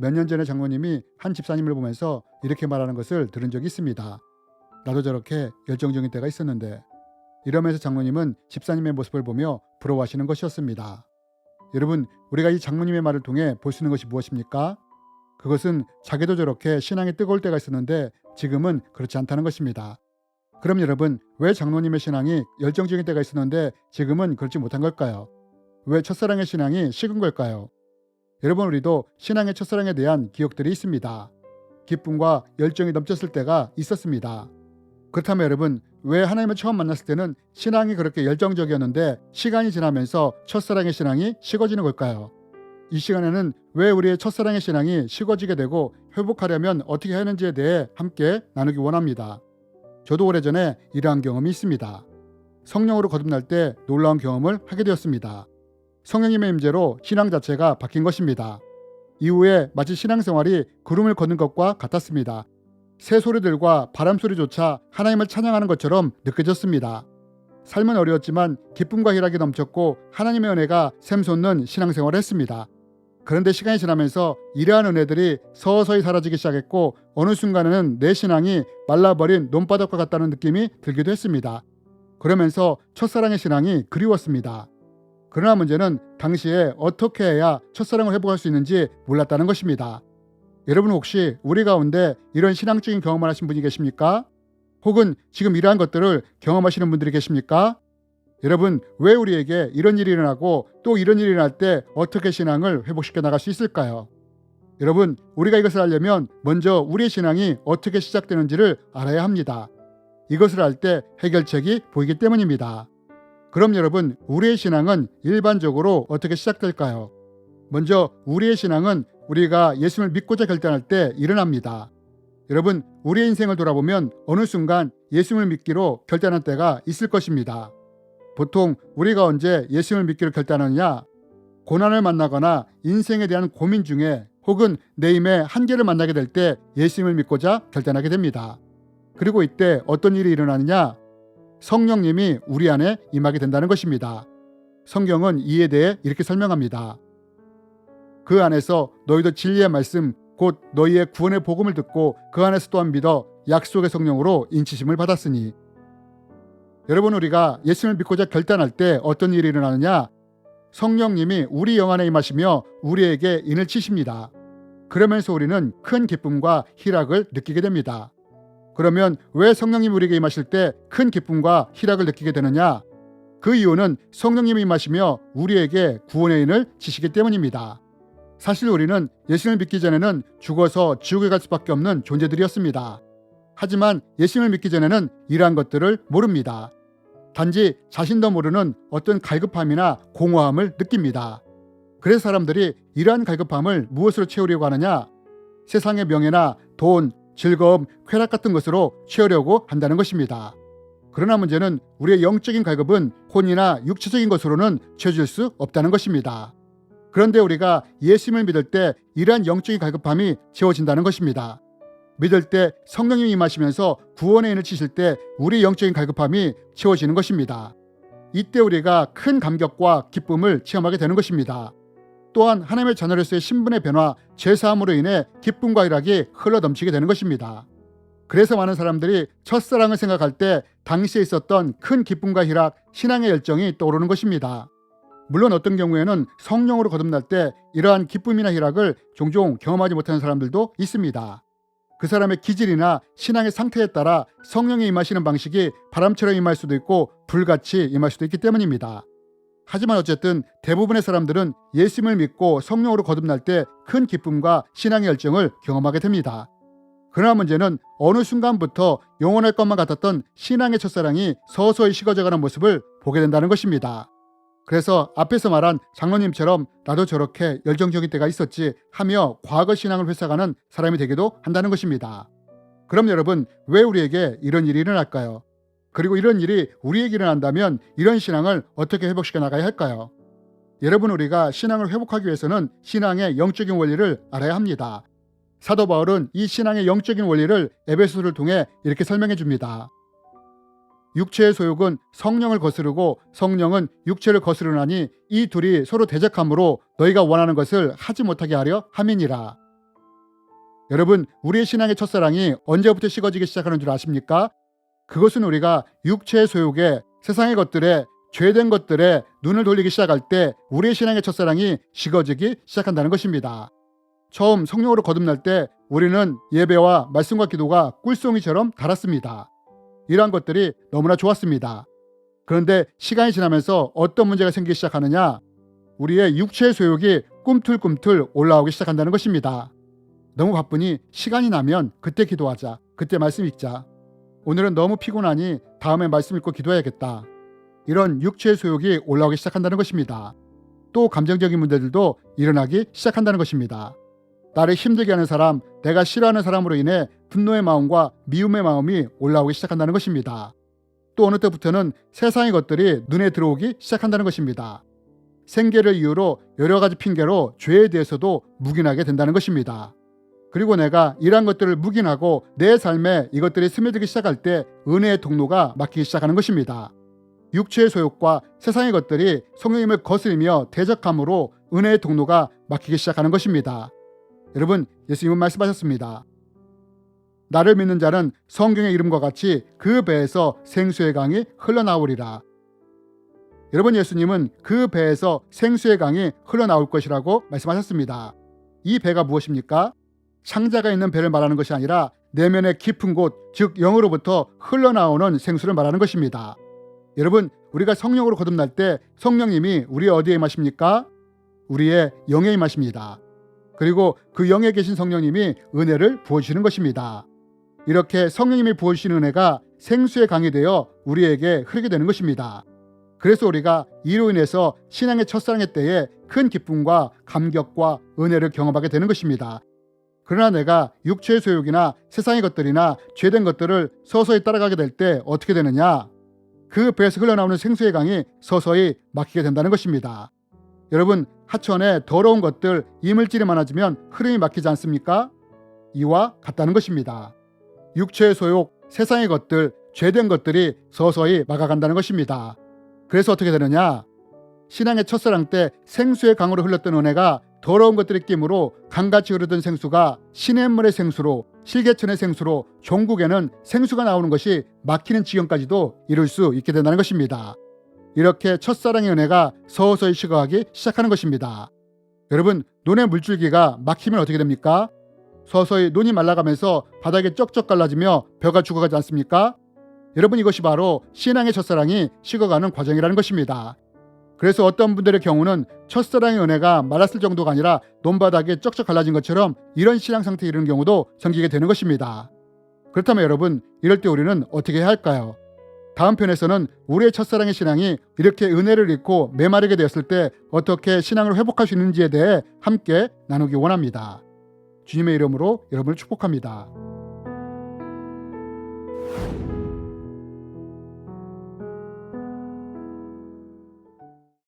몇 년 전에 장로님이 한 집사님을 보면서 이렇게 말하는 것을 들은 적이 있습니다. 나도 저렇게 열정적인 때가 있었는데, 이러면서 장로님은 집사님의 모습을 보며 부러워하시는 것이었습니다. 여러분, 우리가 이 장로님의 말을 통해 볼 수 있는 것이 무엇입니까? 그것은 자기도 저렇게 신앙이 뜨거울 때가 있었는데 지금은 그렇지 않다는 것입니다. 그럼 여러분, 왜 장로님의 신앙이 열정적인 때가 있었는데 지금은 그렇지 못한 걸까요? 왜 첫사랑의 신앙이 식은 걸까요? 여러분, 우리도 신앙의 첫사랑에 대한 기억들이 있습니다. 기쁨과 열정이 넘쳤을 때가 있었습니다. 그렇다면 여러분, 왜 하나님을 처음 만났을 때는 신앙이 그렇게 열정적이었는데 시간이 지나면서 첫사랑의 신앙이 식어지는 걸까요? 이 시간에는 왜 우리의 첫사랑의 신앙이 식어지게 되고 회복하려면 어떻게 해야 하는지에 대해 함께 나누기 원합니다. 저도 오래전에 이러한 경험이 있습니다. 성령으로 거듭날 때 놀라운 경험을 하게 되었습니다. 성령님의 임재로 신앙 자체가 바뀐 것입니다. 이후에 마치 신앙생활이 구름을 걷는 것과 같았습니다. 새 소리들과 바람 소리조차 하나님을 찬양하는 것처럼 느껴졌습니다. 삶은 어려웠지만 기쁨과 희락이 넘쳤고 하나님의 은혜가 샘솟는 신앙생활을 했습니다. 그런데 시간이 지나면서 이러한 은혜들이 서서히 사라지기 시작했고 어느 순간에는 내 신앙이 말라버린 논바닥과 같다는 느낌이 들기도 했습니다. 그러면서 첫사랑의 신앙이 그리웠습니다. 그러나 문제는 당시에 어떻게 해야 첫사랑을 회복할 수 있는지 몰랐다는 것입니다. 여러분, 혹시 우리 가운데 이런 신앙적인 경험을 하신 분이 계십니까? 혹은 지금 이러한 것들을 경험하시는 분들이 계십니까? 여러분, 왜 우리에게 이런 일이 일어나고 또 이런 일이 일어날 때 어떻게 신앙을 회복시켜 나갈 수 있을까요? 여러분, 우리가 이것을 알려면 먼저 우리의 신앙이 어떻게 시작되는지를 알아야 합니다. 이것을 알 때 해결책이 보이기 때문입니다. 그럼 여러분, 우리의 신앙은 일반적으로 어떻게 시작될까요? 먼저 우리의 신앙은 우리가 예수님을 믿고자 결단할 때 일어납니다. 여러분, 우리의 인생을 돌아보면 어느 순간 예수님을 믿기로 결단한 때가 있을 것입니다. 보통 우리가 언제 예수님을 믿기로 결단하느냐? 고난을 만나거나 인생에 대한 고민 중에 혹은 내 힘의 한계를 만나게 될 때 예수님을 믿고자 결단하게 됩니다. 그리고 이때 어떤 일이 일어나느냐? 성령님이 우리 안에 임하게 된다는 것입니다. 성경은 이에 대해 이렇게 설명합니다. 그 안에서 너희도 진리의 말씀 곧 너희의 구원의 복음을 듣고 그 안에서 또한 믿어 약속의 성령으로 인치심을 받았으니. 여러분, 우리가 예수님을 믿고자 결단할 때 어떤 일이 일어나느냐? 성령님이 우리 영 안에 임하시며 우리에게 인을 치십니다. 그러면서 우리는 큰 기쁨과 희락을 느끼게 됩니다. 그러면 왜 성령님이 우리에게 임하실 때 큰 기쁨과 희락을 느끼게 되느냐? 그 이유는 성령님이 임하시며 우리에게 구원의 인을 치시기 때문입니다. 사실 우리는 예수님을 믿기 전에는 죽어서 지옥에 갈 수밖에 없는 존재들이었습니다. 하지만 예수님을 믿기 전에는 이러한 것들을 모릅니다. 단지 자신도 모르는 어떤 갈급함이나 공허함을 느낍니다. 그래서 사람들이 이러한 갈급함을 무엇으로 채우려고 하느냐? 세상의 명예나 돈, 즐거움, 쾌락 같은 것으로 채우려고 한다는 것입니다. 그러나 문제는 우리의 영적인 갈급은 혼이나 육체적인 것으로는 채워질 수 없다는 것입니다. 그런데 우리가 예수님을 믿을 때 이러한 영적인 갈급함이 채워진다는 것입니다. 믿을 때 성령님이 임하시면서 구원의 인을 치실 때 우리 영적인 갈급함이 채워지는 것입니다. 이때 우리가 큰 감격과 기쁨을 체험하게 되는 것입니다. 또한 하나님의 자녀로서의 신분의 변화, 죄사함으로 인해 기쁨과 희락이 흘러넘치게 되는 것입니다. 그래서 많은 사람들이 첫사랑을 생각할 때 당시에 있었던 큰 기쁨과 희락, 신앙의 열정이 떠오르는 것입니다. 물론 어떤 경우에는 성령으로 거듭날 때 이러한 기쁨이나 희락을 종종 경험하지 못하는 사람들도 있습니다. 그 사람의 기질이나 신앙의 상태에 따라 성령이 임하시는 방식이 바람처럼 임할 수도 있고 불같이 임할 수도 있기 때문입니다. 하지만 어쨌든 대부분의 사람들은 예수님을 믿고 성령으로 거듭날 때 큰 기쁨과 신앙의 열정을 경험하게 됩니다. 그러나 문제는 어느 순간부터 영원할 것만 같았던 신앙의 첫사랑이 서서히 식어져가는 모습을 보게 된다는 것입니다. 그래서 앞에서 말한 장로님처럼 나도 저렇게 열정적인 때가 있었지 하며 과거 신앙을 회상하는 사람이 되기도 한다는 것입니다. 그럼 여러분, 왜 우리에게 이런 일이 일어날까요? 그리고 이런 일이 우리에게 일어난다면 이런 신앙을 어떻게 회복시켜 나가야 할까요? 여러분, 우리가 신앙을 회복하기 위해서는 신앙의 영적인 원리를 알아야 합니다. 사도 바울은 이 신앙의 영적인 원리를 에베소서를 통해 이렇게 설명해 줍니다. 육체의 소욕은 성령을 거스르고 성령은 육체를 거스르나니 이 둘이 서로 대적함으로 너희가 원하는 것을 하지 못하게 하려 함이니라. 여러분, 우리의 신앙의 첫사랑이 언제부터 식어지기 시작하는 줄 아십니까? 그것은 우리가 육체의 소욕에, 세상의 것들에, 죄된 것들에 눈을 돌리기 시작할 때 우리의 신앙의 첫사랑이 식어지기 시작한다는 것입니다. 처음 성령으로 거듭날 때 우리는 예배와 말씀과 기도가 꿀송이처럼 달았습니다. 이러한 것들이 너무나 좋았습니다. 그런데 시간이 지나면서 어떤 문제가 생기기 시작하느냐? 우리의 육체의 소욕이 꿈틀꿈틀 올라오기 시작한다는 것입니다. 너무 바쁘니 시간이 나면 그때 기도하자. 그때 말씀 읽자. 오늘은 너무 피곤하니 다음에 말씀 읽고 기도해야겠다. 이런 육체의 소욕이 올라오기 시작한다는 것입니다. 또 감정적인 문제들도 일어나기 시작한다는 것입니다. 나를 힘들게 하는 사람, 내가 싫어하는 사람으로 인해 분노의 마음과 미움의 마음이 올라오기 시작한다는 것입니다. 또 어느 때부터는 세상의 것들이 눈에 들어오기 시작한다는 것입니다. 생계를 이유로 여러 가지 핑계로 죄에 대해서도 묵인하게 된다는 것입니다. 그리고 내가 이러한 것들을 묵인하고 내 삶에 이것들이 스며들기 시작할 때 은혜의 통로가 막히기 시작하는 것입니다. 육체의 소욕과 세상의 것들이 성령님을 거스리며 대적함으로 은혜의 통로가 막히기 시작하는 것입니다. 여러분, 예수님은 말씀하셨습니다. 나를 믿는 자는 성경의 이름과 같이 그 배에서 생수의 강이 흘러나오리라. 여러분, 예수님은 그 배에서 생수의 강이 흘러나올 것이라고 말씀하셨습니다. 이 배가 무엇입니까? 창자가 있는 배를 말하는 것이 아니라 내면의 깊은 곳, 즉 영으로부터 흘러나오는 생수를 말하는 것입니다. 여러분, 우리가 성령으로 거듭날 때 성령님이 우리 어디에 임하십니까? 우리의 영에 임하십니다. 그리고 그 영에 계신 성령님이 은혜를 부어주시는 것입니다. 이렇게 성령님이 부어주시는 은혜가 생수의 강이 되어 우리에게 흐르게 되는 것입니다. 그래서 우리가 이로 인해서 신앙의 첫사랑의 때에 큰 기쁨과 감격과 은혜를 경험하게 되는 것입니다. 그러나 내가 육체의 소욕이나 세상의 것들이나 죄된 것들을 서서히 따라가게 될 때 어떻게 되느냐? 그 배에서 흘러나오는 생수의 강이 서서히 막히게 된다는 것입니다. 여러분, 하천에 더러운 것들, 이물질이 많아지면 흐름이 막히지 않습니까? 이와 같다는 것입니다. 육체의 소욕, 세상의 것들, 죄된 것들이 서서히 막아간다는 것입니다. 그래서 어떻게 되느냐? 신앙의 첫사랑 때 생수의 강으로 흘렀던 은혜가 더러운 것들의 끼므로 강같이 흐르던 생수가 시냇물의 생수로, 실개천의 생수로 종국에는 생수가 나오는 것이 막히는 지경까지도 이룰 수 있게 된다는 것입니다. 이렇게 첫사랑의 은혜가 서서히 식어가기 시작하는 것입니다. 여러분, 논의 물줄기가 막히면 어떻게 됩니까? 서서히 논이 말라가면서 바닥에 쩍쩍 갈라지며 벼가 죽어가지 않습니까? 여러분, 이것이 바로 신앙의 첫사랑이 식어가는 과정이라는 것입니다. 그래서 어떤 분들의 경우는 첫사랑의 은혜가 말랐을 정도가 아니라 논바닥에 쩍쩍 갈라진 것처럼 이런 신앙 상태에 이르는 경우도 생기게 되는 것입니다. 그렇다면 여러분, 이럴 때 우리는 어떻게 해야 할까요? 다음 편에서는 우리의 첫사랑의 신앙이 이렇게 은혜를 잃고 메마르게 되었을 때 어떻게 신앙을 회복할 수 있는지에 대해 함께 나누기 원합니다. 주님의 이름으로 여러분을 축복합니다.